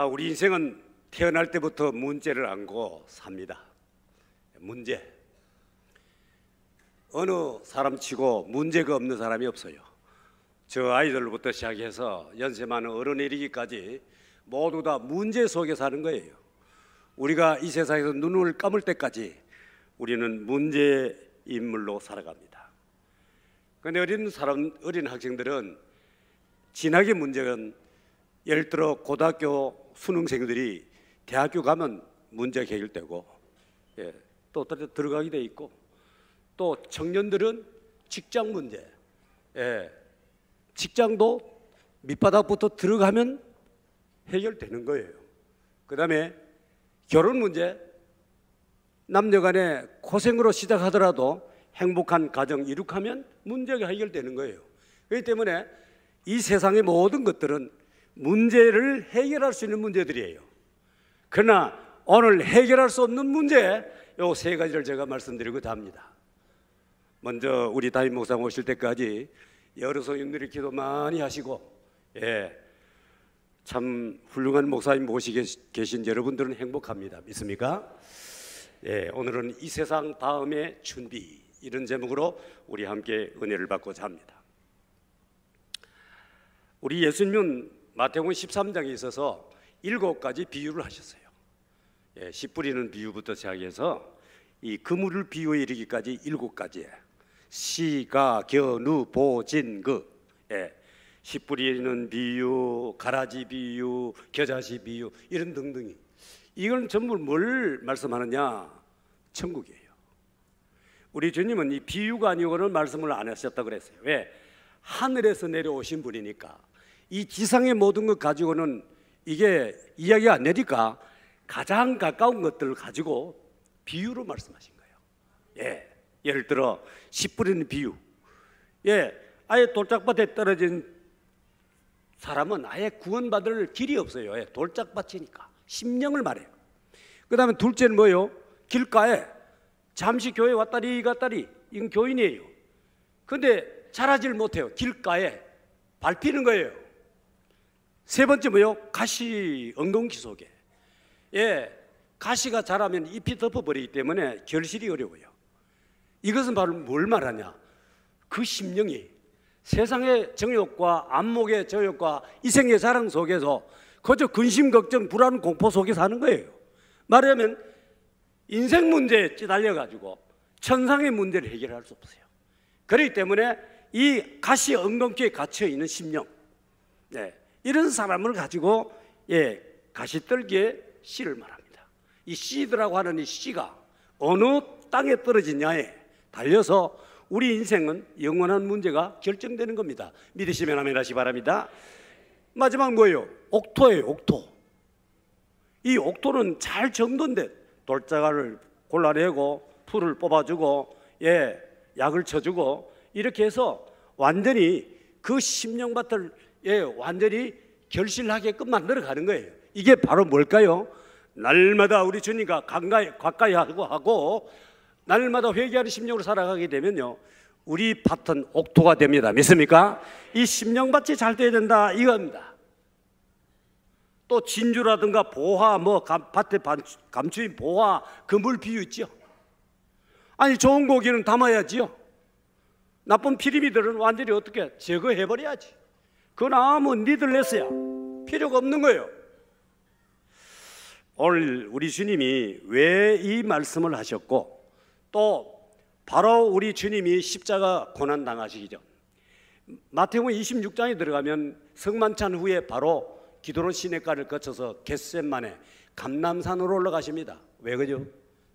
우리 인생은 태어날 때부터 문제를 안고 삽니다. 문제. 어느 사람치고 문제가 없는 사람이 없어요. 저 아이들부터 시작해서 연세 많은 어른에 이르기까지 모두 다 문제 속에 사는 거예요. 우리가 이 세상에서 눈을 감을 때까지 우리는 문제 인물로 살아갑니다. 그런데 어린 학생들은 진학의 문제는 예를 들어 고등학교 수능생들이 대학교 가면 문제가 해결되고, 또 들어가게 돼 있고, 또 청년들은 직장 문제, 직장도 밑바닥부터 들어가면 해결되는 거예요. 그 다음에 결혼 문제, 남녀간에 고생으로 시작하더라도 행복한 가정 이룩하면 문제가 해결되는 거예요. 그렇기 때문에 이 세상의 모든 것들은 문제를 해결할 수 있는 문제들이에요. 그러나 오늘 해결할 수 없는 문제, 요 세 가지를 제가 말씀드리고자 합니다. 먼저 우리 담임 목사 오실 때까지 여러 성인들이 기도 많이 하시고, 참 훌륭한 목사님 모시고 계신 여러분들은 행복합니다. 믿습니까? 오늘은 이 세상 다음의 준비, 이런 제목으로 우리 함께 은혜를 받고자 합니다. 우리 예수님은 마태복음 13장에 있어서 7가지 비유를 하셨어요. 씨 뿌리는 비유부터 시작해서 이 그물을 비유에 이르기까지 7가지. 시가, 겨, 누, 보, 진, 그. 씨 뿌리는 비유, 가라지 비유, 겨자씨 비유, 이런 등등이. 이건 전부 뭘 말씀하느냐? 천국이에요. 우리 주님은 이 비유가 아니고는 말씀을 안 하셨다고 그랬어요. 왜? 하늘에서 내려오신 분이니까. 이 지상의 모든 것 가지고는 이게 이야기가 안 되니까 가장 가까운 것들을 가지고 비유로 말씀하신 거예요. 예를 들어 씨 뿌리는 비유. 아예 돌짝밭에 떨어진 사람은 아예 구원받을 길이 없어요. 돌짝밭이니까 심령을 말해요. 그 다음에 둘째는 뭐예요? 길가에 잠시 교회 왔다리 갔다리, 이건 교인이에요. 그런데 자라질 못해요. 길가에 밟히는 거예요. 세 번째 뭐예요? 가시 엉겅퀴 속에. 가시가 자라면 잎이 덮어버리기 때문에 결실이 어려워요. 이것은 바로 뭘 말하냐? 그 심령이 세상의 정욕과 안목의 저욕과 이생의 자랑 속에서 그저 근심, 걱정, 불안, 공포 속에 사는 거예요. 말하자면 인생 문제에 찌달려가지고 천상의 문제를 해결할 수 없어요. 그렇기 때문에 이 가시 엉겅퀴에 갇혀있는 심령, 이런 사람을 가지고 가시떨기의 씨를 말합니다. 이 씨드라고 하는 이 씨가 어느 땅에 떨어지냐에 달려서 우리 인생은 영원한 문제가 결정되는 겁니다. 믿으시면 아멘 하시기 바랍니다. 마지막 뭐예요? 옥토예요. 옥토. 이 옥토는 잘 정돈된 돌자갈을 골라내고 풀을 뽑아주고 약을 쳐주고 이렇게 해서 완전히 그 심령밭을 완전히 결실하게끔 만들어가는 거예요. 이게 바로 뭘까요? 날마다 우리 주님과 가까이 하고 날마다 회개하는 심령으로 살아가게 되면요, 우리 밭은 옥토가 됩니다. 믿습니까? 이 심령밭이 잘 돼야 된다, 이겁니다. 또 진주라든가 보화, 밭에 감추인 보화, 그물 비유 있죠. 아니 좋은 고기는 담아야지요. 나쁜 피리미들은 완전히 어떻게 제거해버려야지. 그건 아무 니들 냈어야 필요가 없는 거예요. 오늘 우리 주님이 왜 이 말씀을 하셨고, 또 바로 우리 주님이 십자가 고난 당하시기 전 마태복음 26장에 들어가면 성만찬 후에 바로 기드론 시냇가를 거쳐서 겟셋마네 감람산으로 올라가십니다. 왜 그죠?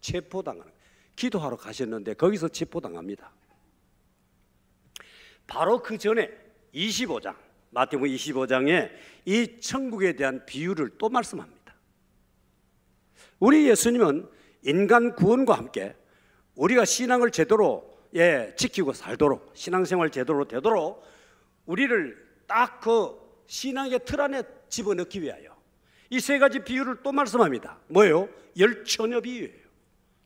체포당하는, 기도하러 가셨는데 거기서 체포당합니다. 바로 그 전에 25장, 마태복음 25장에 이 천국에 대한 비유를 또 말씀합니다. 우리 예수님은 인간 구원과 함께 우리가 신앙을 제대로 지키고 살도록, 신앙생활 제대로 되도록 우리를 딱 그 신앙의 틀 안에 집어넣기 위하여 이 세 가지 비유를 또 말씀합니다. 뭐예요? 열처녀 비유예요.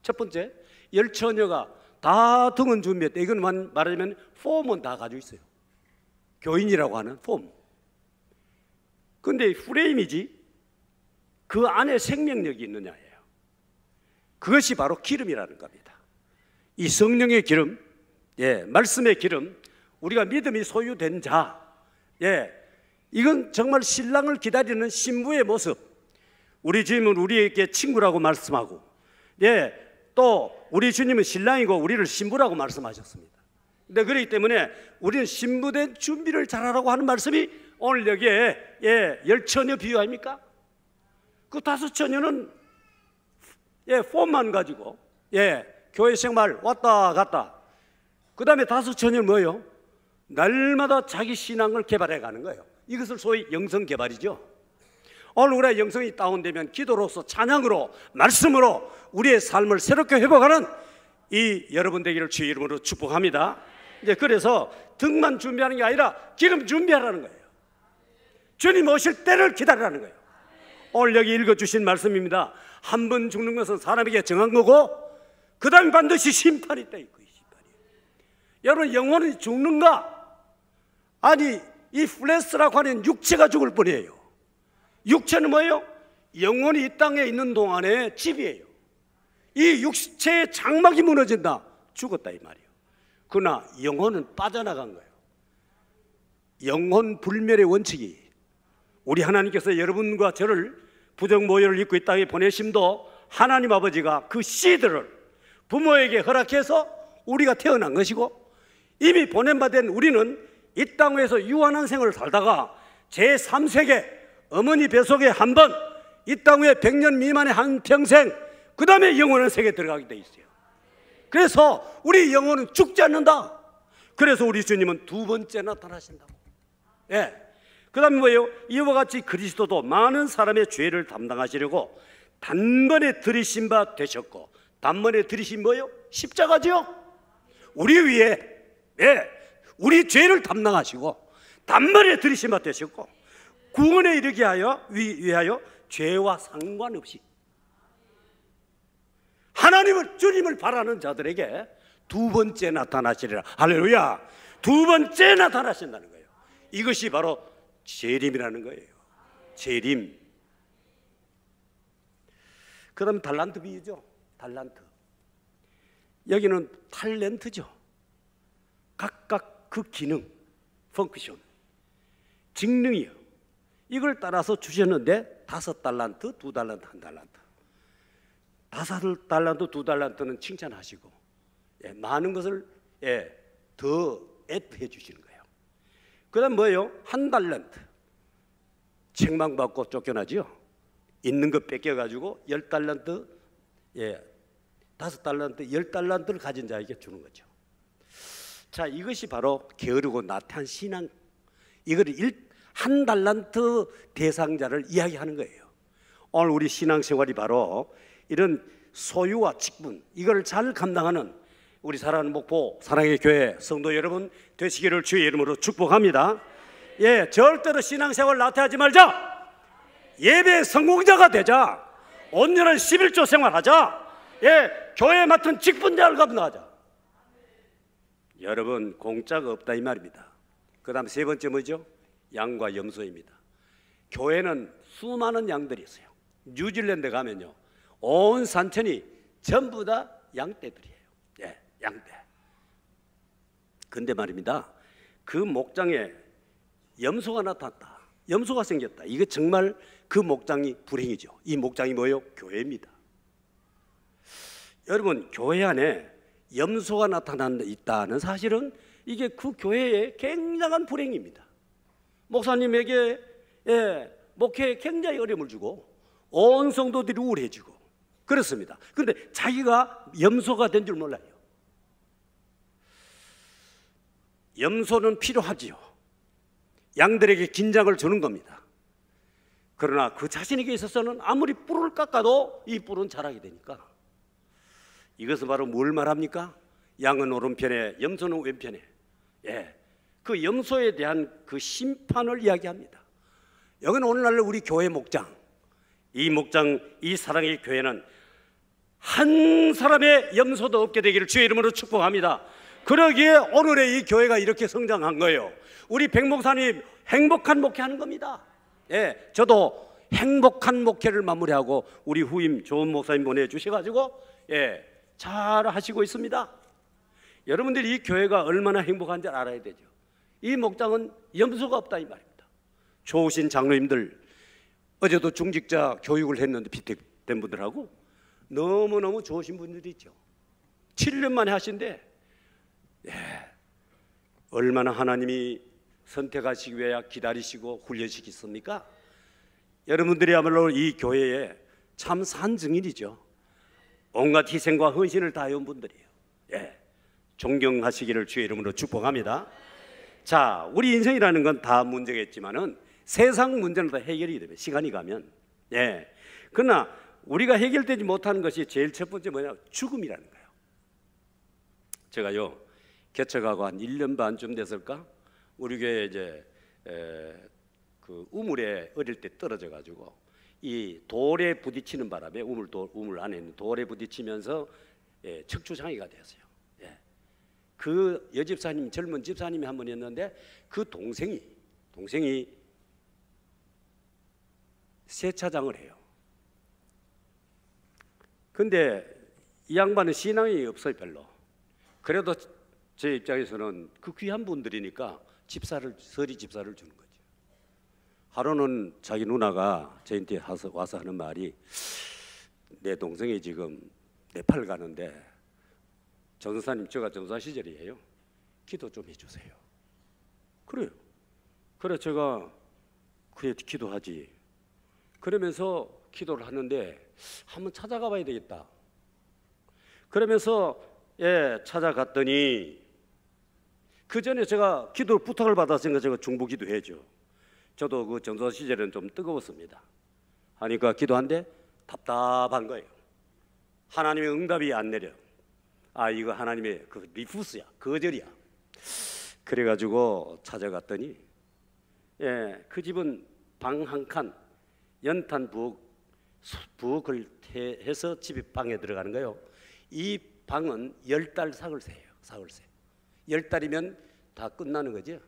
첫 번째, 열처녀가 다 등은 준비했다. 이건 말하자면 폼은 다 가지고 있어요. 교인이라고 하는 폼. 근데 프레임이지 그 안에 생명력이 있느냐예요. 그것이 바로 기름이라는 겁니다. 이 성령의 기름, 말씀의 기름, 우리가 믿음이 소유된 자, 이건 정말 신랑을 기다리는 신부의 모습. 우리 주님은 우리에게 친구라고 말씀하고, 또 우리 주님은 신랑이고 우리를 신부라고 말씀하셨습니다. 근데 그렇기 때문에 우리는 신부된 준비를 잘하라고 하는 말씀이 오늘 여기에 열처녀 비유 아닙니까? 그 5처녀는 폼만 가지고 교회 생활 왔다 갔다. 그 다음에 5처녀는 뭐예요? 날마다 자기 신앙을 개발해 가는 거예요. 이것을 소위 영성 개발이죠. 오늘 우리의 영성이 다운되면 기도로서, 찬양으로, 말씀으로 우리의 삶을 새롭게 회복하는 이 여러분 되기를 주의 이름으로 축복합니다. 이제 그래서 등만 준비하는 게 아니라 기름 준비하라는 거예요. 주님 오실 때를 기다리라는 거예요. 오늘 여기 읽어주신 말씀입니다. 한 번 죽는 것은 사람에게 정한 거고, 그 다음에 반드시 심판이 있다. 여러분, 영혼이 죽는가? 아니, 이 플레스라고 하는 육체가 죽을 뿐이에요. 육체는 뭐예요? 영혼이 이 땅에 있는 동안의 집이에요. 이 육체의 장막이 무너진다, 죽었다 이 말이에요. 그러나 영혼은 빠져나간 거예요. 영혼 불멸의 원칙이, 우리 하나님께서 여러분과 저를 부정모혈을 입고 이 땅에 보내심도 하나님 아버지가 그 씨들을 부모에게 허락해서 우리가 태어난 것이고, 이미 보냄받은 우리는 이 땅에서 유한한 생을 살다가 제3세계 어머니 뱃속에 한 번, 이 땅 위에 100년 미만의 한 평생, 그 다음에 영원한 세계에 들어가게 돼 있어요. 그래서 우리 영혼은 죽지 않는다. 그래서 우리 주님은 2번째 나타나신다고. 그 다음에 뭐예요? 이와 같이 그리스도도 많은 사람의 죄를 담당하시려고 단번에 들이신 바 되셨고, 단번에 들이신 뭐예요? 십자가죠. 우리 위에 우리 죄를 담당하시고 단번에 들이신 바 되셨고, 구원에 이르게 위하여 죄와 상관없이 하나님을, 주님을 바라는 자들에게 2번째 나타나시리라. 할렐루야. 2번째 나타나신다는 거예요. 이것이 바로 재림이라는 거예요. 재림. 그 다음 달란트 비유죠. 달란트. 여기는 탤런트죠. 각각 그 기능, 펑크션, 직능이요. 이걸 따라서 주셨는데 5달란트, 2달란트, 1달란트. 5달란트, 2달란트는 칭찬하시고, 많은 것을 더 애프해 주시는 거예요. 그 다음 뭐예요? 1달란트. 책망받고 쫓겨나죠. 있는 것 뺏겨가지고 10달란트, 5달란트, 10달란트를 가진 자에게 주는 거죠. 자, 이것이 바로 게으르고 나태한 신앙, 이걸 1달란트 대상자를 이야기하는 거예요. 오늘 우리 신앙생활이 바로 이런 소유와 직분, 이걸 잘 감당하는 우리 사랑하는 목포 사랑의 교회 성도 여러분 되시기를 주의 이름으로 축복합니다. 절대로 신앙생활 나태하지 말자. 예배 성공자가 되자. 온전한 11조 생활하자. 교회에 맡은 직분자를 감당하자. 여러분, 공짜가 없다 이 말입니다. 그 다음 3번째 뭐죠? 양과 염소입니다. 교회는 수많은 양들이 있어요. 뉴질랜드 가면요, 온 산천이 전부 다 양떼들이에요. 양떼. 근데 말입니다, 그 목장에 염소가 나타났다, 염소가 생겼다. 이거 정말 그 목장이 불행이죠. 이 목장이 뭐예요? 교회입니다. 여러분, 교회 안에 염소가 나타났다는 사실은 이게 그 교회의 굉장한 불행입니다. 목사님에게 목회에 굉장히 어려움을 주고 온 성도들이 우울해지고 그렇습니다. 그런데 자기가 염소가 된 줄 몰라요. 염소는 필요하지요. 양들에게 긴장을 주는 겁니다. 그러나 그 자신에게 있어서는 아무리 뿔을 깎아도 이 뿔은 자라게 되니까, 이것은 바로 뭘 말합니까? 양은 오른편에, 염소는 왼편에. 그 염소에 대한 그 심판을 이야기합니다. 여기는 오늘날 우리 교회 목장, 이 목장, 이 사랑의 교회는 한 사람의 염소도 없게 되기를 주의 이름으로 축복합니다. 그러기에 오늘의 이 교회가 이렇게 성장한 거예요. 우리 백 목사님 행복한 목회하는 겁니다. 저도 행복한 목회를 마무리하고 우리 후임 좋은 목사님 보내주셔가지고 잘 하시고 있습니다. 여러분들이 이 교회가 얼마나 행복한지 알아야 되죠. 이 목장은 염소가 없다 이 말입니다. 좋으신 장로님들, 어제도 중직자 교육을 했는데 비택된 분들하고 너무너무 좋으신 분들이죠. 7년 만에 하신데 얼마나 하나님이 선택하시기 위해 기다리시고 훈련시켰습니까? 여러분들이야말로 이 교회에 참 산증인이죠. 온갖 희생과 헌신을 다해온 분들이에요. 존경하시기를 주의 이름으로 축복합니다. 자, 우리 인생이라는 건 다 문제가 있지만은 세상 문제는 다 해결이 됩니다. 시간이 가면. 그러나 우리가 해결되지 못하는 것이 제일 첫 번째 뭐냐? 죽음이라는 거예요. 제가요 개척하고 한 1년 반쯤 됐을까? 우리 교회 이제 그 우물에 어릴 때 떨어져 가지고 이 돌에 부딪히는 바람에 우물 안에 있는 돌에 부딪히면서 척추장애가 되었어요. 그 여집사님, 젊은 집사님이 한 분 있는데 그 동생이 세차장을 해요. 근데 이 양반은 신앙이 없어요, 별로. 그래도 제 입장에서는 그 귀한 분들이니까 서리 집사를 주는 거죠. 하루는 자기 누나가 저한테 와서 하는 말이, 내 동생이 지금 네팔 가는데 전도사님, 제가 전도사 시절이에요. 기도 좀 해주세요. 그래요. 그래 제가 그래 기도하지. 그러면서 기도를 하는데 한번 찾아가 봐야 되겠다. 그러면서 찾아갔더니 그 전에 제가 기도 부탁을 받았으니까 제가 중보기도 해죠. 저도 그 전도사 시절은 좀 뜨거웠습니다. 하니까 기도한데 답답한 거예요. 하나님의 응답이 안 내려. 이거 하나님의 그 리푸스야, 거절이야. 그래가지고 찾아갔더니 그 집은 방 한 칸, 연탄 부엌을 해서 집에 방에 들어가는 거예요. 이 방은 10달 사글세예요. 사글세. 10달이면 다 끝나는 거죠.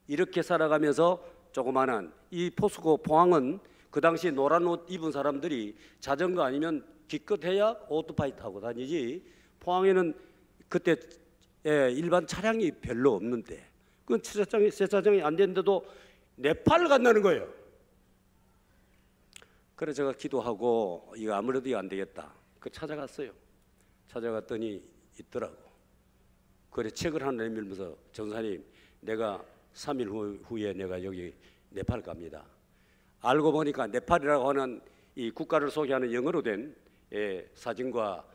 이렇게 살아가면서 조그마한 이 포스코 포항은 그 당시 노란 옷 입은 사람들이 자전거 아니면 기껏해야 오토바이 타고 다니지, 포항에는 그때 일반 차량이 별로 없는데 그 세차장이 안 되는데도 네팔을 간다는 거예요. 그래서 제가 기도하고 이거 아무래도 이거 안 되겠다. 찾아갔어요. 찾아갔더니 있더라고. 그래 책을 하나 내밀면서, 전사님 내가 3일 후에 내가 여기 네팔 갑니다. 알고 보니까 네팔이라고 하는 이 국가를 소개하는 영어로 된 사진과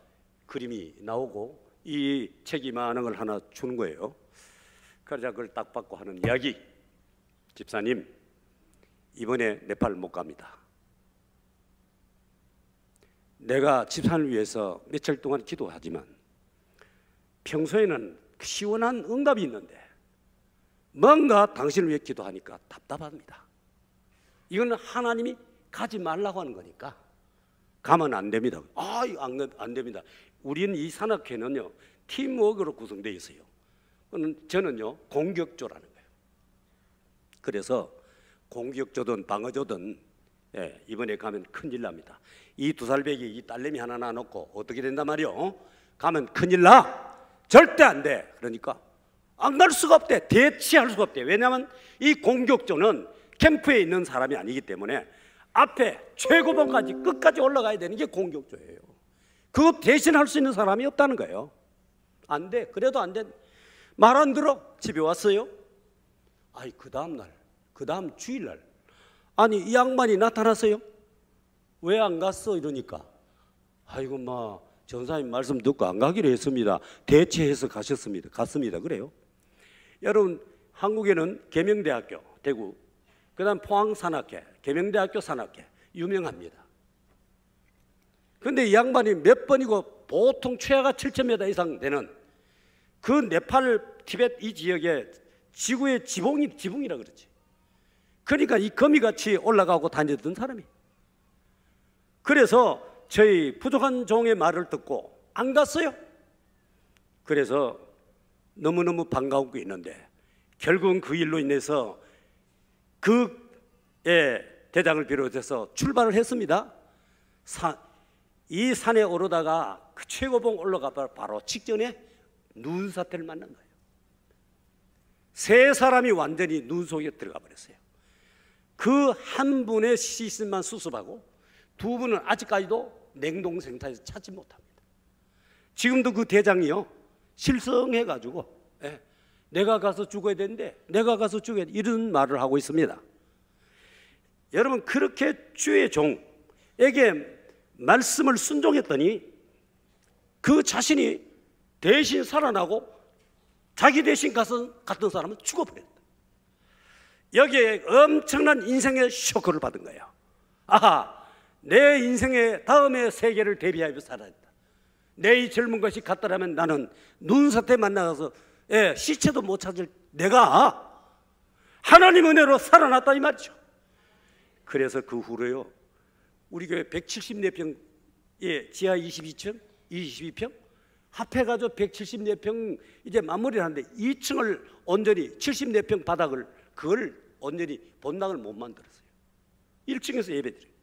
그림이 나오고 이 책이 많은 걸 하나 주는 거예요. 그래서 그걸 딱 받고 하는 이야기. 집사님, 이번에 네팔 못 갑니다. 내가 집사를 위해서 며칠 동안 기도하지만 평소에는 시원한 응답이 있는데 뭔가 당신을 위해 기도하니까 답답합니다. 이건 하나님이 가지 말라고 하는 거니까 가면 안 됩니다. 안 됩니다. 우리는 이 산악회는요 팀워크로 구성되어 있어요. 저는요 공격조라는 거예요. 그래서 공격조든 방어조든 이번에 가면 큰일 납니다. 이 2살배기 이 딸내미 하나 놔놓고 어떻게 된단 말이요? 가면 큰일 나. 절대 안 돼. 그러니까 안 갈 수가 없대. 대치할 수가 없대. 왜냐하면 이 공격조는 캠프에 있는 사람이 아니기 때문에 앞에 최고봉까지 끝까지 올라가야 되는 게 공격조예요. 그거 대신할 수 있는 사람이 없다는 거예요. 안 돼. 그래도 안 돼. 말 안 들어. 집에 왔어요. 그 다음 날, 그 다음 주일날, 이 양반이 나타났어요. 왜 안 갔어? 이러니까 아이고 전사님 말씀 듣고 안 가기로 했습니다. 대체해서 가셨습니다. 갔습니다. 그래요. 여러분, 한국에는 계명대학교 대구, 그 다음 포항산악회, 계명대학교 산악회 유명합니다. 그런데 이 양반이 몇 번이고 보통 최하가 7,000m 이상 되는 그 네팔, 티벳 이 지역에 지구의 지붕이라 그러지. 그러니까 이 거미같이 올라가고 다녔던 사람이. 그래서 저희 부족한 종의 말을 듣고 안 갔어요. 그래서 너무너무 반가우고 있는데 결국은 그 일로 인해서 그 대장을 비롯해서 출발을 했습니다. 이 산에 오르다가 그 최고봉 올라가 바로 직전에 눈사태를 만난 거예요. 세 사람이 완전히 눈 속에 들어가 버렸어요. 그 한 분의 시신만 수습하고 두 분은 아직까지도 냉동 생태에서 찾지 못합니다. 지금도 그 대장이요 실성해가지고 내가 가서 죽어야 되는데 내가 가서 죽어야 돼 이런 말을 하고 있습니다. 여러분 그렇게 주의 종에게 말씀을 순종했더니 그 자신이 대신 살아나고 자기 대신 갔던 사람은 죽어버렸다. 여기에 엄청난 인생의 쇼크를 받은 거예요. 아하, 내 인생의 다음의 세계를 대비하여 살아야 한다. 내 이 젊은 것이 갔더라면 나는 눈사태 만나서 시체도 못 찾을 내가 하나님 은혜로 살아났다 이 말이죠. 그래서 그 후로요 우리 교회 174평 지하 22평 합해가지고 174평 이제 마무리를 하는데 2층을 온전히 74평 바닥을 그걸 온전히 본당을 못 만들었어요. 1층에서 예배드려요.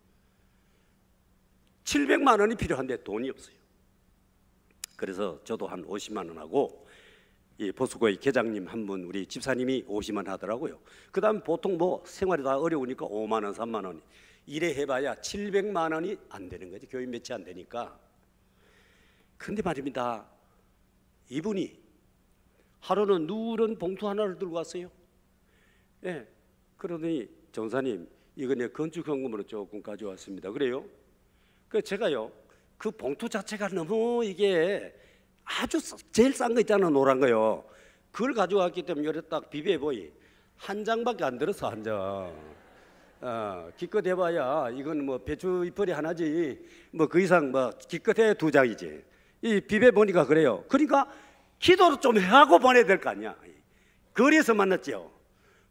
700만 원이 필요한데 돈이 없어요. 그래서 저도 한 50만 원하고 이 보수고의 계장님 한 분 우리 집사님이 50만 원 하더라고요. 그 다음 보통 뭐 생활이 다 어려우니까 5만 원 3만 원 이래 해봐야 700만 원이 안 되는 거지. 교인 몇이 안 되니까. 근데 말입니다 이분이 하루는 누런 봉투 하나를 들고 왔어요. 그러더니 전사님 이거 내 건축헌금으로 조금 가져왔습니다. 그래요? 그 제가요 그 봉투 자체가 너무 이게 아주 제일 싼 거 있잖아 노란 거요. 그걸 가져왔기 때문에 이래 딱 비벼 보이 한 장밖에 안 들었어. 한 장. 기껏 해봐야 이건 뭐 배추 잎벌이 하나지 뭐 그 이상 뭐 기껏 해 두 장이지. 이 비벼 보니까 그래요. 그러니까 기도를 좀 하고 보내야 될 거 아니야. 거리에서 만났죠.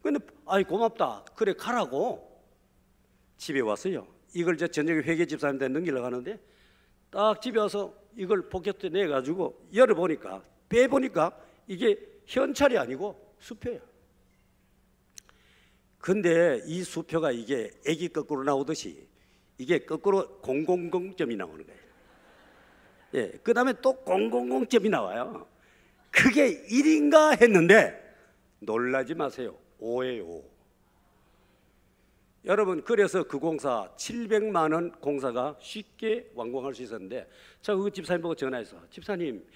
근데 아이 고맙다 그래 가라고 집에 왔어요. 이걸 저 저녁에 회계 집사님한테 넘기려고 하는데 딱 집에 와서 이걸 포켓에 내가지고 열어보니까 빼보니까 이게 현찰이 아니고 수표야. 근데 이 수표가 이게 애기 거꾸로 나오듯이 이게 거꾸로 000점이 나오는 거예요. 그 다음에 또 000점이 나와요. 그게 1인가 했는데 놀라지 마세요. 5예요 5. 여러분 그래서 그 공사 700만 원 공사가 쉽게 완공할 수 있었는데 제가 그 집사님 보고 전화해서 집사님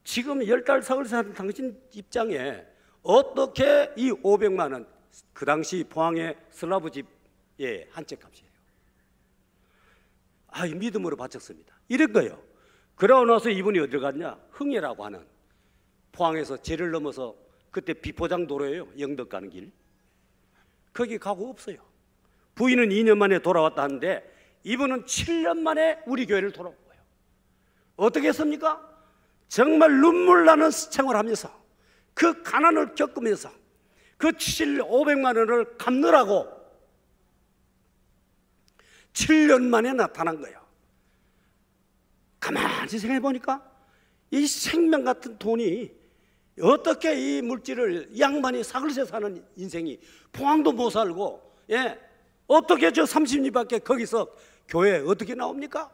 지금 10달 사흘 사는 당신 입장에 어떻게 이 500만 원 그 당시 포항의 슬라브 집의 한 채 값이에요. 믿음으로 바쳤습니다. 이런 거예요. 그러고 나서 이분이 어디로 갔냐 흥해라고 하는 포항에서 제를 넘어서 그때 비포장 도로예요. 영덕 가는 길. 거기 가고 없어요. 부인은 2년 만에 돌아왔다 하는데 이분은 7년 만에 우리 교회를 돌아온 거예요. 어떻게 했습니까? 정말 눈물 나는 생활하면서 그 가난을 겪으면서 그 500만 원을 갚느라고 7년 만에 나타난 거예요. 가만히 생각해 보니까 이 생명 같은 돈이 어떻게 이 물질을 양반이 사글세 사는 인생이 포항도 못 살고 어떻게 저 30리밖에 거기서 교회 어떻게 나옵니까?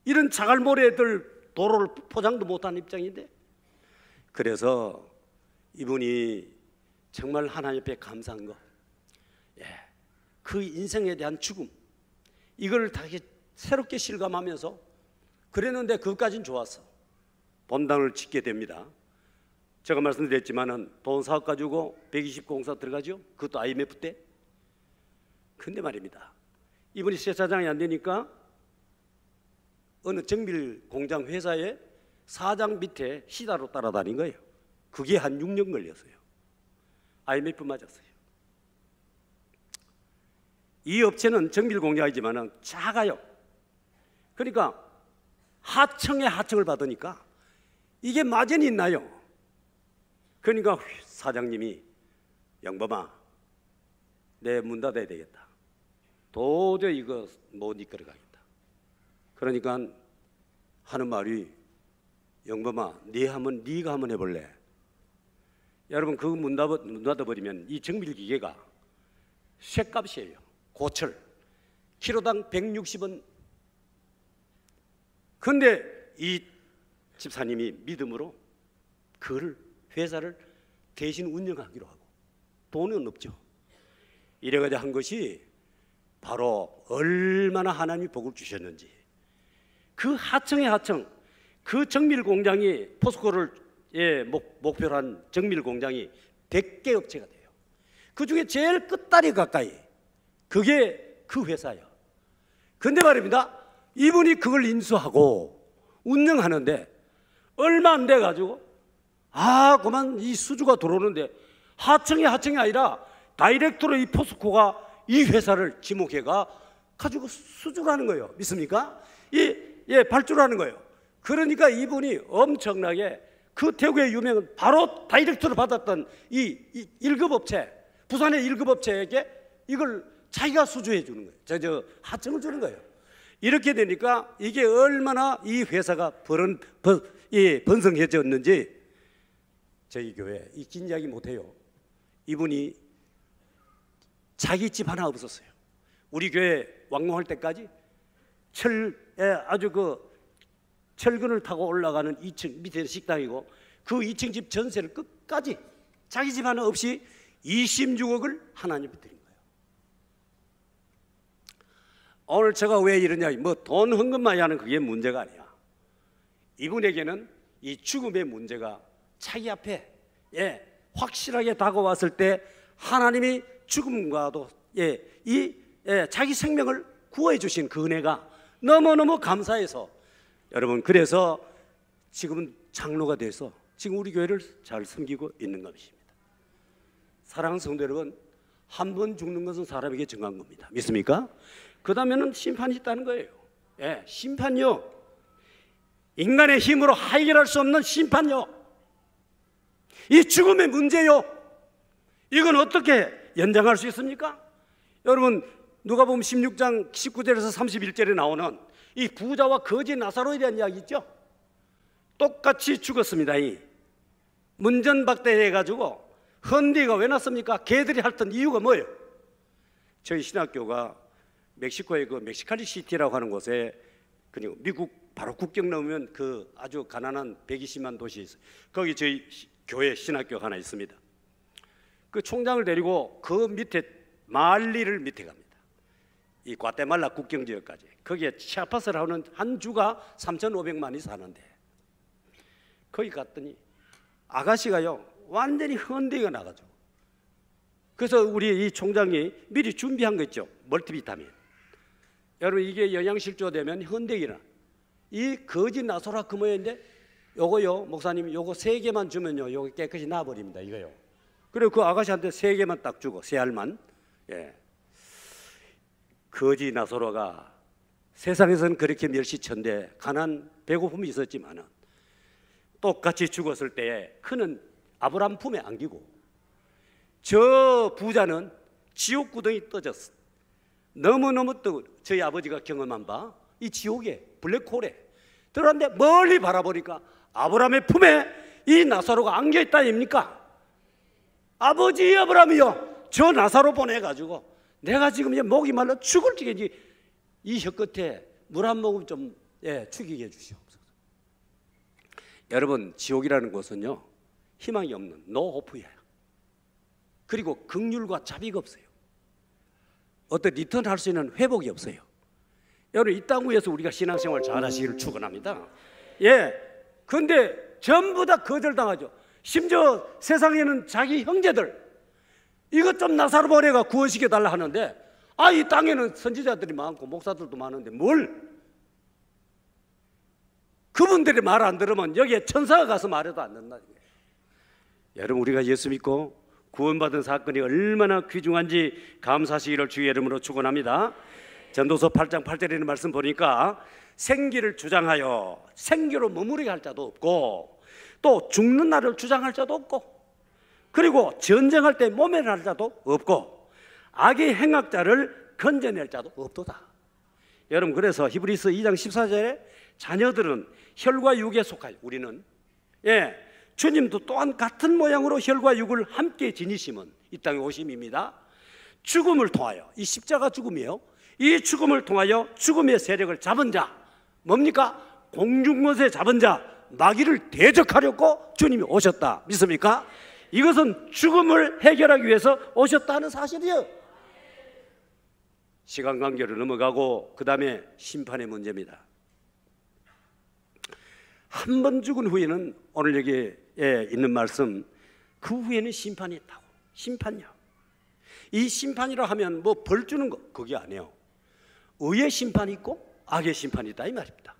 이런 자갈모래들 도로를 포장도 못하는 입장인데 그래서 이분이 정말 하나님 앞에 감사한 거 그 인생에 대한 죽음 이걸 다시 새롭게 실감하면서 그랬는데 그것까지는 좋았어. 본당을 짓게 됩니다. 제가 말씀드렸지만은 돈 사업 가지고 120공사 들어가죠. 그것도 IMF 때. 근데 말입니다 이분이 세차장이 안 되니까 어느 정밀 공장 회사의 사장 밑에 시다로 따라다닌 거예요. 그게 한 6년 걸렸어요. IMF 맞았어요. 이 업체는 정밀 공장이지만 작아요. 그러니까 하청에 하청을 받으니까 이게 마진이 있나요? 그러니까 사장님이 영범아 내 문 닫아야 되겠다. 도저히 이거 못 이끌어가겠다. 그러니까 하는 말이 영범아 네가 한번 해볼래? 여러분 그 문 닫아버리면 이 정밀기계가 쇠값이에요. 고철 키로당 160원. 그런데 이 집사님이 믿음으로 그를 회사를 대신 운영하기로 하고 돈은 없죠. 이래가지고 한 것이 바로 얼마나 하나님이 복을 주셨는지. 그 하청의 하청, 그 정밀 공장이 포스코를 목표로 한 정밀 공장이 100개 업체가 돼요. 그 중에 제일 끝다리 가까이 그게 그 회사예요. 근데 말입니다, 이분이 그걸 인수하고 운영하는데 얼마 안 돼가지고 그만 이 수주가 들어오는데 하청이 아니라 다이렉트로 이 포스코가 이 회사를 지목해가 가지고 수주를 하는 거예요. 믿습니까? 발주를 하는 거예요. 그러니까 이분이 엄청나게 그 태국의 유명한 바로 다이렉트로 받았던 이 1급 업체, 부산의 1급 업체에게 이걸 자기가 수주해 주는 거예요. 저 하청을 주는 거예요. 이렇게 되니까 이게 얼마나 이 회사가 번성해졌는지 저희 교회 이 긴 이야기 못해요. 이분이 자기 집 하나 없었어요. 우리 교회 왕궁할 때까지 아주 철근을 타고 올라가는 2층 밑에 식당이고 그 2층 집 전세를 끝까지 자기 집 하나 없이 26억을 하나님께 드린 거예요. 오늘 제가 왜 이러냐, 돈 헌금만 하는 그게 문제가 아니야. 이분에게는 이 죽음의 문제가 자기 앞에 확실하게 다가왔을 때 하나님이 죽음과도 자기 생명을 구원해 주신 그 은혜가 너무너무 감사해서 여러분, 그래서 지금은 장로가 돼서 지금 우리 교회를 잘 섬기고 있는 것입니다. 사랑하는 성도 여러분, 한 번 죽는 것은 사람에게 정한 겁니다. 믿습니까? 그 다음에는 심판이 있다는 거예요. 심판요, 인간의 힘으로 해결할 수 없는 심판요, 이 죽음의 문제요, 이건 어떻게 연장할 수 있습니까? 여러분, 누가복음 16장 19절에서 31절에 나오는 이 부자와 거지 나사로에 대한 이야기 있죠? 똑같이 죽었습니다. 이 문전박대해가지고 헌데가 왜 났습니까? 개들이 핥던 이유가 뭐예요? 저희 신학교가 멕시코의 그 멕시카리 시티라고 하는 곳에, 그리고 미국 바로 국경 넘으면 그 아주 가난한 120만 도시 있어요. 거기 저희 교회 신학교가 하나 있습니다. 그 총장을 데리고 그 밑에 말리를 밑에 갑니다. 이 과테말라 국경 지역까지. 거기에 치아파스를 하는 한 주가 3,500만이 사는데 거기 갔더니 아가씨가요 완전히 헌데가 나가죠. 그래서 우리 이 총장이 미리 준비한 거 있죠, 멀티비타민. 여러분, 이게 영양실조 되면 헌데기나 이 거지 나소라 그 모양인데 요거요 목사님 요거 3개만 주면요 요거 깨끗이 나버립니다. 이거요. 그리고 그 아가씨한테 3개만 딱 주고 3알만. 거지 나소로가 세상에서는 그렇게 멸시천대 가난 배고픔이 있었지만은 똑같이 죽었을 때에 그는 아브람 품에 안기고 저 부자는 지옥 구덩이 떠졌어. 너무너무 뜨거워. 저희 아버지가 경험한 바 이 지옥에 블랙홀에 들어갔는데 멀리 바라보니까 아브람의 품에 이 나사로가 안겨있다 아닙니까? 아버지 아브람이요, 저 나사로 보내가지고 내가 지금 이제 목이 말라 죽을 지경이지 이 혀 끝에 물 한 모금 좀 죽이게 해주시옵소서. 여러분, 지옥이라는 곳은요 희망이 없는 노호프예요. 그리고 긍휼과 자비가 없어요. 어떤 리턴할 수 있는 회복이 없어요. 여러분, 이 땅 위에서 우리가 신앙생활 잘하시기를 축원합니다. 그런데 전부 다 거절당하죠. 심지어 세상에는 자기 형제들 이것 좀 나사로 보내가 구원시켜 달라 하는데 이 땅에는 선지자들이 많고 목사들도 많은데 뭘 그분들이 말 안 들으면 여기에 천사가 가서 말해도 안 된다. 여러분, 우리가 예수 믿고 구원받은 사건이 얼마나 귀중한지 감사하시기를 주의 이름으로 축원합니다. 전도서 8장 8절에 있는 말씀 보니까 생기를 주장하여 생기로 머무르게 할 자도 없고 또 죽는 날을 주장할 자도 없고 그리고 전쟁할 때 모면할 자도 없고 악의 행악자를 건져낼 자도 없도다. 여러분, 그래서 히브리서 2장 14절에 자녀들은 혈과 육에 속하여 우리는 주님도 또한 같은 모양으로 혈과 육을 함께 지니심은 이 땅에 오심입니다. 죽음을 통하여, 이 십자가 죽음이에요. 이 죽음을 통하여 죽음의 세력을 잡은 자, 뭡니까? 공중것에 잡은 자, 마귀를 대적하려고 주님이 오셨다. 믿습니까? 이것은 죽음을 해결하기 위해서 오셨다는 사실이에요. 시간 관계로 넘어가고 그 다음에 심판의 문제입니다. 한 번 죽은 후에는, 오늘 여기에 있는 말씀, 그 후에는 심판이 있다고. 심판이요. 이 심판이라 하면 뭐 벌 주는 거, 그게 아니에요. 의의 심판이 있고 악의 심판이 있다 이 말입니다.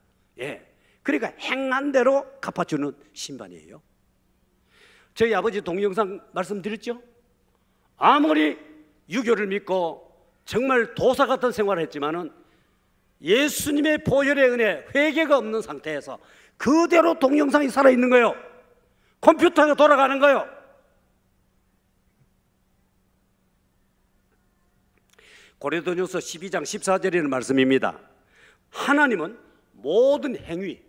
그러니까 행한 대로 갚아주는 심판이에요. 저희 아버지 동영상 말씀드렸죠? 아무리 유교를 믿고 정말 도사 같은 생활을 했지만은 예수님의 보혈의 은혜, 회개가 없는 상태에서 그대로 동영상이 살아있는 거예요. 컴퓨터가 돌아가는 거예요. 고린도전서 12장 14절이라는 말씀입니다. 하나님은 모든 행위,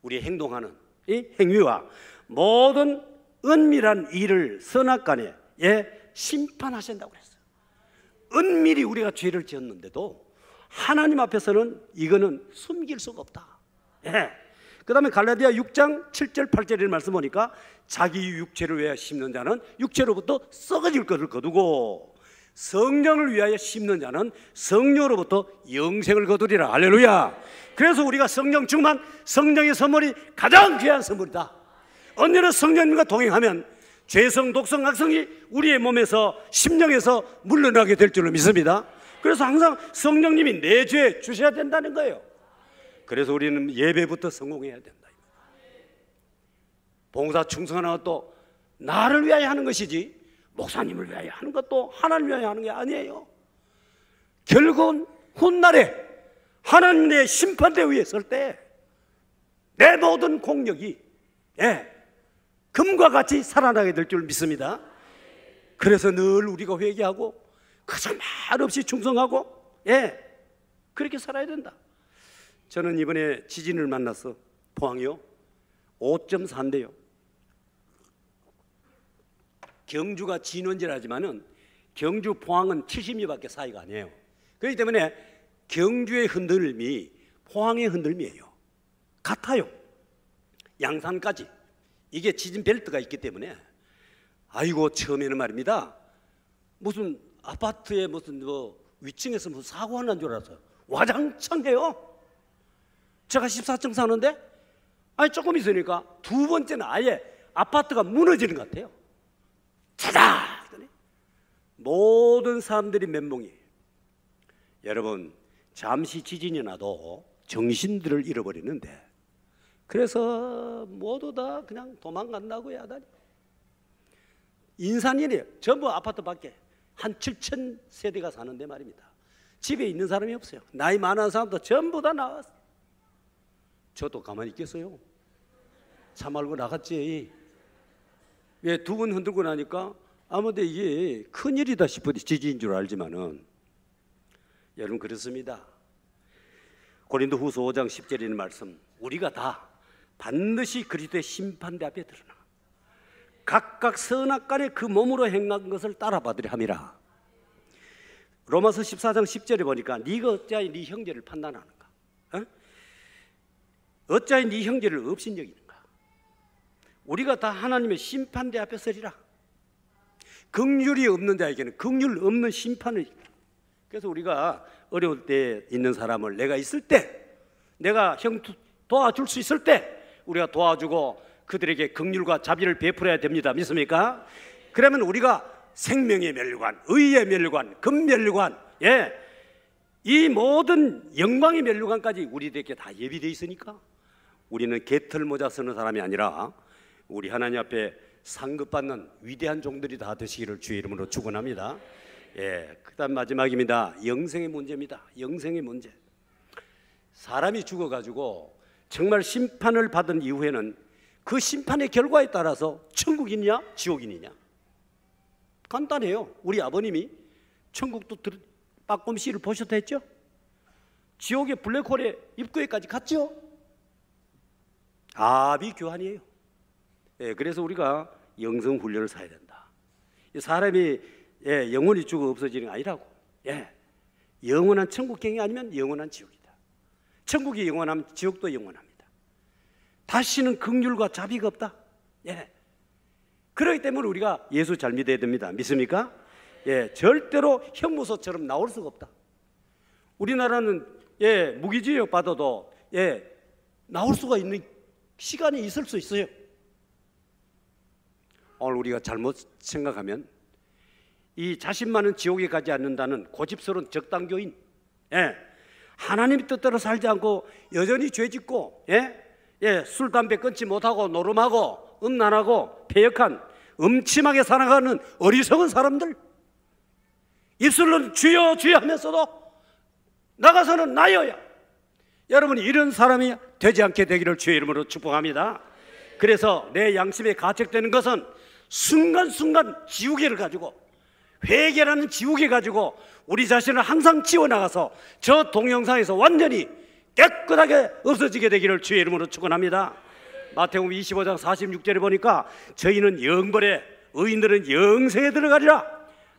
우리 행동하는 이 행위와 모든 은밀한 일을 선악간에 심판하신다고 그랬어요. 은밀히 우리가 죄를 지었는데도 하나님 앞에서는 이거는 숨길 수가 없다. 그 다음에 갈라디아 6장 7절 8절의 말씀 보니까 자기 육체를 위하여 심는 자는 육체로부터 썩어질 것을 거두고 성령을 위하여 심는 자는 성령으로부터 영생을 거두리라. 할렐루야. 그래서 우리가 성령 충만, 성령의 선물이 가장 귀한 선물이다. 언제나 성령님과 동행하면 죄성, 독성, 악성이 우리의 몸에서, 심령에서 물러나게 될 줄로 믿습니다. 그래서 항상 성령님이 내 죄 주셔야 된다는 거예요. 그래서 우리는 예배부터 성공해야 된다. 봉사 충성하는 것도 나를 위하여 하는 것이지 목사님을 위하여 하는 것도 하나님을 위하여 하는 게 아니에요. 결국은 훗날에 하나님의 심판대 위에 설 때 내 모든 공력이 금과 같이 살아나게 될 줄 믿습니다. 그래서 늘 우리가 회개하고 그저 말없이 충성하고 그렇게 살아야 된다. 저는 이번에 지진을 만나서 포항이요 5.4인데요 경주가 진원지라지만은 경주 포항은 70미밖에 사이가 아니에요. 그렇기 때문에 경주의 흔들림이 포항의 흔들림이에요. 같아요. 양산까지 이게 지진 벨트가 있기 때문에 아이고 처음에는 말입니다 무슨 아파트에 무슨 뭐 위층에서 무슨 사고가 난 줄 알았어요. 와장창해요. 제가 14층 사는데 조금 있으니까 두 번째는 아예 아파트가 무너지는 것 같아요. 자자! 모든 사람들이 멘붕이. 여러분 잠시 지진이 나도 정신들을 잃어버리는데 그래서 모두 다 그냥 도망간다고 해야 하다니. 인산이래요. 전부 아파트 밖에 한 7,000세대가 사는데 말입니다. 집에 있는 사람이 없어요. 나이 많은 사람도 전부 다 나왔어. 저도 가만히 있겠어요? 차 말고 나갔지. 왜 두 번 흔들고 나니까 아무데 이게 큰일이다 싶어도 지진인 줄 알지만은 여러분 그렇습니다. 고린도후서 5장 10절에 있는 말씀 우리가 다 반드시 그리스도의 심판대 앞에 드러나 각각 선악간에 그 몸으로 행한 것을 따라받으려 함이라. 로마서 14장 10절에 보니까 네가 어찌하여 네 형제를 판단하는가? 어찌하여 네 형제를 업신여기는가? 우리가 다 하나님의 심판대 앞에 서리라. 긍휼이 없는 자에게는 긍휼 없는 심판을. 그래서 우리가 어려울 때 있는 사람을 내가 있을 때 내가 형 도와줄 수 있을 때 우리가 도와주고 그들에게 긍휼과 자비를 베풀어야 됩니다. 믿습니까? 그러면 우리가 생명의 멸류관, 의의 멸류관, 금멸류관, 이 모든 영광의 멸류관까지 우리들에게 다 예비되어 있으니까 우리는 개털 모자 쓰는 사람이 아니라 우리 하나님 앞에 상급받는 위대한 종들이 다 되시기를 주의 이름으로 축원합니다. 그 다음 마지막입니다. 영생의 문제입니다. 영생의 문제. 사람이 죽어가지고 정말 심판을 받은 이후에는 그 심판의 결과에 따라서 천국이냐 지옥이냐 간단해요. 우리 아버님이 천국도 빠꼼씨를 보셨다 했죠? 지옥의 블랙홀의 입구에까지 갔죠? 아비규환이에요. 그래서 우리가 영성훈련을 사야 된다. 사람이 예, 영원히 죽어 없어지는 게 아니라고. 예, 영원한 천국경이 아니면 영원한 지옥이다. 천국이 영원하면 지옥도 영원합니다. 다시는 긍휼과 자비가 없다. 예, 그렇기 때문에 우리가 예수 잘 믿어야 됩니다. 믿습니까? 예, 절대로 형무소처럼 나올 수가 없다. 우리나라는 예, 무기징역 받아도 예, 나올 수가 있는 시간이 있을 수 있어요. 오늘 우리가 잘못 생각하면 이 자신만은 지옥에 가지 않는다는 고집스러운 적당교인, 예, 하나님의 뜻대로 살지 않고 여전히 죄짓고 술 담배 끊지 못하고 노름하고 음란하고 패역한 음침하게 살아가는 어리석은 사람들, 입술로는 주여 주여 하면서도 나가서는 나여야. 여러분이 이런 사람이 되지 않게 되기를 주의 이름으로 축복합니다. 그래서 내 양심에 가책되는 것은 순간순간 지우개를 가지고, 회개라는 지우개 가지고 우리 자신을 항상 지워나가서 저 동영상에서 완전히 깨끗하게 없어지게 되기를 주의 이름으로 축원합니다. 마태복음 25장 46절에 보니까 저희는 영벌에, 의인들은 영생에 들어가리라.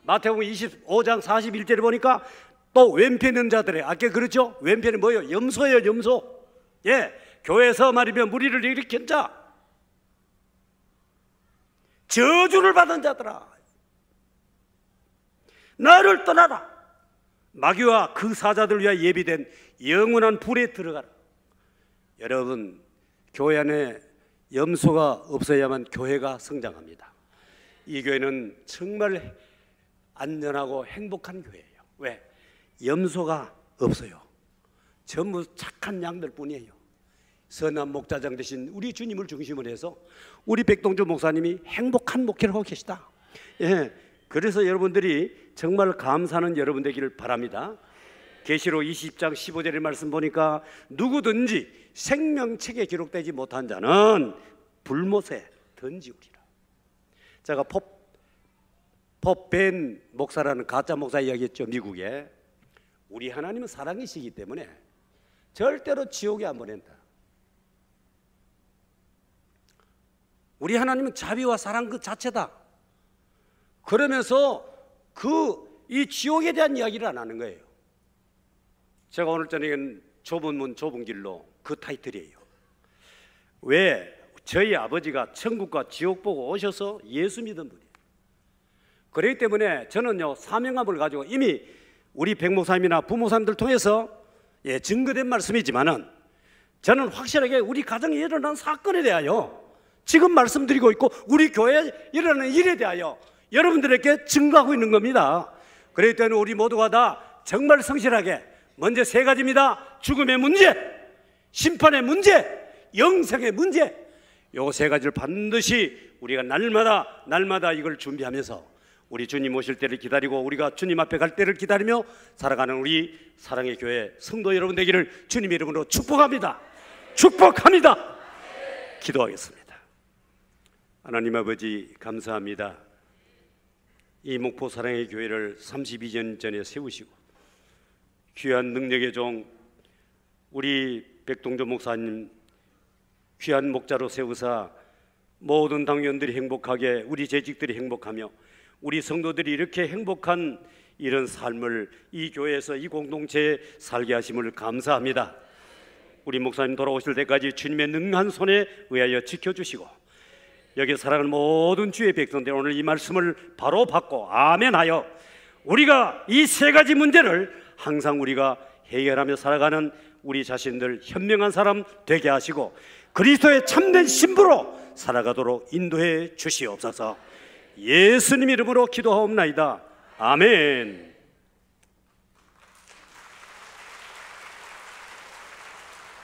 마태복음 25장 41절에 보니까 또 왼편는 자들의, 아까 그렇죠? 왼편이 뭐예요? 염소예요, 염소. 예, 교회에서 말이면 무리를 일으킨 자, 저주를 받은 자들아, 나를 떠나라. 마귀와 그 사자들 위하여 예비된 영원한 불에 들어가라. 여러분, 교회 안에 염소가 없어야만 교회가 성장합니다. 이 교회는 정말 안전하고 행복한 교회예요. 왜? 염소가 없어요. 전부 착한 양들 뿐이에요. 선한 목자장 되신 우리 주님을 중심으로 해서 우리 백동주 목사님이 행복한 목회를 하고 계시다. 예, 그래서 여러분들이 정말 감사하는 여러분 되기를 바랍니다. 계시록 20장 15절의 말씀 보니까 누구든지 생명책에 기록되지 못한 자는 불못에 던지우리라. 제가 벤 목사라는 가짜 목사 이야기했죠, 미국에. 우리 하나님은 사랑이시기 때문에 절대로 지옥에 안 보낸다. 우리 하나님은 자비와 사랑 그 자체다. 그러면서 이 지옥에 대한 이야기를 안 하는 거예요. 제가 오늘 저녁엔 좁은 문 좁은 길로 그 타이틀이에요. 왜? 저희 아버지가 천국과 지옥 보고 오셔서 예수 믿은 분이에요. 그렇기 때문에 저는요, 사명감을 가지고 이미 우리 백 목사님이나 부목사님들 통해서 증거된 말씀이지만은 저는 확실하게 우리 가정에 일어난 사건에 대하여 지금 말씀드리고 있고 우리 교회에 일어나는 일에 대하여 여러분들에게 증거하고 있는 겁니다. 그렇기 때문에 우리 모두가 다 정말 성실하게 먼저 세 가지입니다. 죽음의 문제, 심판의 문제, 영생의 문제, 요 세 가지를 반드시 우리가 날마다 이걸 준비하면서 우리 주님 오실 때를 기다리고 우리가 주님 앞에 갈 때를 기다리며 살아가는 우리 사랑의 교회 성도 여러분 되기를 주님의 이름으로 축복합니다. 축복합니다. 기도하겠습니다. 하나님 아버지 감사합니다. 이 목포 사랑의 교회를 32년 전에 세우시고 귀한 능력의 종 우리 백동조 목사님 귀한 목자로 세우사 모든 당원들이 행복하게, 우리 재직들이 행복하며 우리 성도들이 이렇게 행복한 이런 삶을 이 교회에서 이 공동체에 살게 하심을 감사합니다. 우리 목사님 돌아오실 때까지 주님의 능한 손에 의하여 지켜주시고 여기 살아가는 모든 주의 백성들 오늘 이 말씀을 바로 받고 아멘하여 우리가 이 세 가지 문제를 항상 우리가 해결하며 살아가는 우리 자신들 현명한 사람 되게 하시고 그리스도의 참된 신부로 살아가도록 인도해 주시옵소서. 예수님 이름으로 기도하옵나이다. 아멘.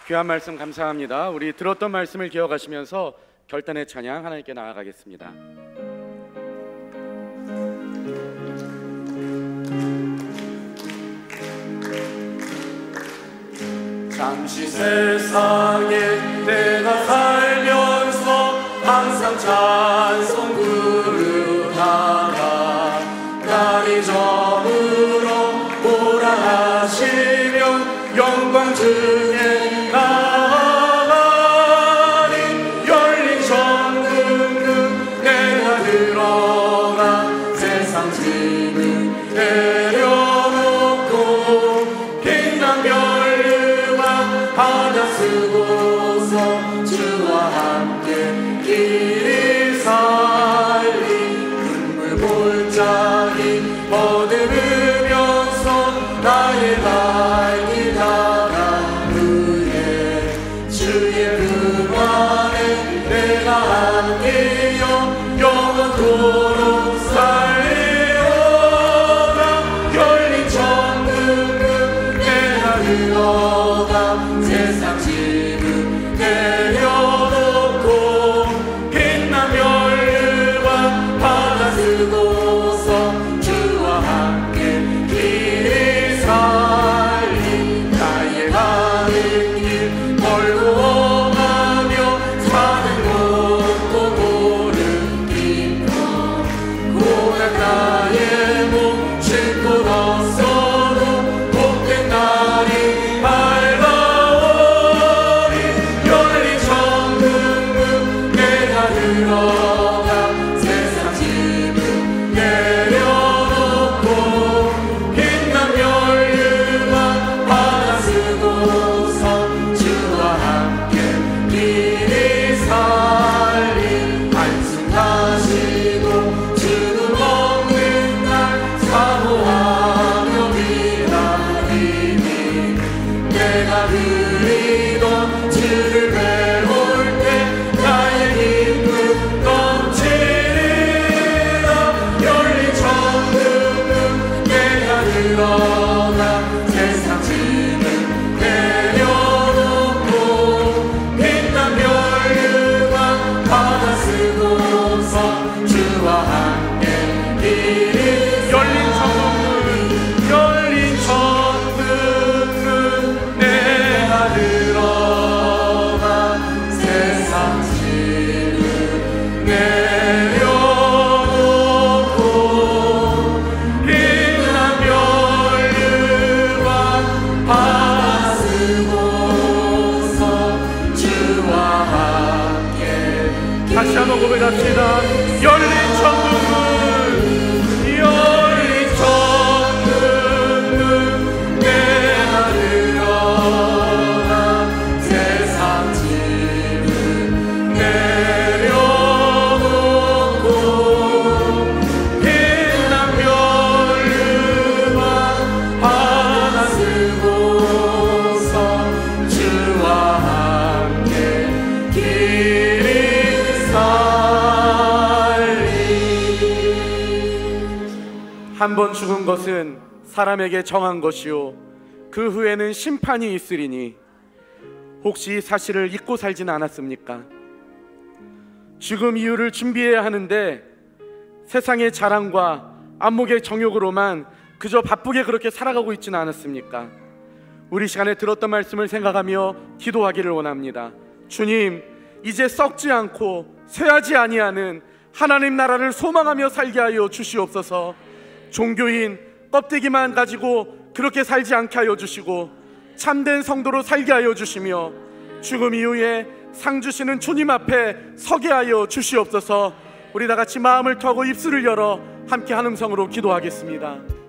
귀한 말씀 감사합니다. 우리 들었던 말씀을 기억하시면서 결단의 찬양 하나님께 나아가겠습니다. 잠시 세상에 내가 살면서 항상 찬송 부르다가 날이 저물어 오라 하시면 영광 중에 나가리 열린 천국 내가 들어가 세상 짐을 멸류관 받아 쓰고서 주와 함께 길이 살리 눈물 골짜기 거듭으면서 나의 발 기다라 그의 주의 품 안에 내가 함께여 영원토록 살리오다. 열린 천국은 내가 들어가 세상 지금 내려놓고 빛난 멸류관 받아 쓰고서 주와 함께 길이 살리 나의 가는 길 멀고 험하며 사는 곳도 모르기도 고난 나의 몸 싣고 걷어도 복된 날이 밝아오리. 열린 천국문 내가 들어가 세상 짐을 내려놓고 빛난 멸류관 받아 쓰고서 주와 함께 길이 살리 한숨 다시고 죽음 없는 날 사모하며 기다리니 내가 그리던 주를 뵈올 때 나의 기쁨 넘치리라. 열린 천국문 내가 들어가 세상 짐을 내려놓고 빛난 멸류관 받아 쓰고서 주와 함께 길이 열린 천국문 내가 들어가 세상 짐을 내려놓고 빛난 멸류관 받아 쓰고서 주와 함께 다시 한번 고백합시다. 열린 천국문 내가 들어가 세상 짐을 내려놓고 빛난 멸류관 받아 쓰고서 주와 함께 길이 살리. 한 번 죽은 것은 사람에게 정한 것이요 그 후에는 심판이 있으리니 혹시 사실을 잊고 살진 않았습니까? 죽음 이유를 준비해야 하는데 세상의 자랑과 안목의 정욕으로만 그저 바쁘게 그렇게 살아가고 있지는 않았습니까? 우리 시간에 들었던 말씀을 생각하며 기도하기를 원합니다. 주님, 이제 썩지 않고 쇠하지 아니하는 하나님 나라를 소망하며 살게 하여 주시옵소서. 종교인 껍데기만 가지고 그렇게 살지 않게 하여 주시고 참된 성도로 살게 하여 주시며 죽음 이후에 상 주시는 주님 앞에 서게 하여 주시옵소서. 우리 다 같이 마음을 터고 입술을 열어 함께 한 음성으로 기도하겠습니다.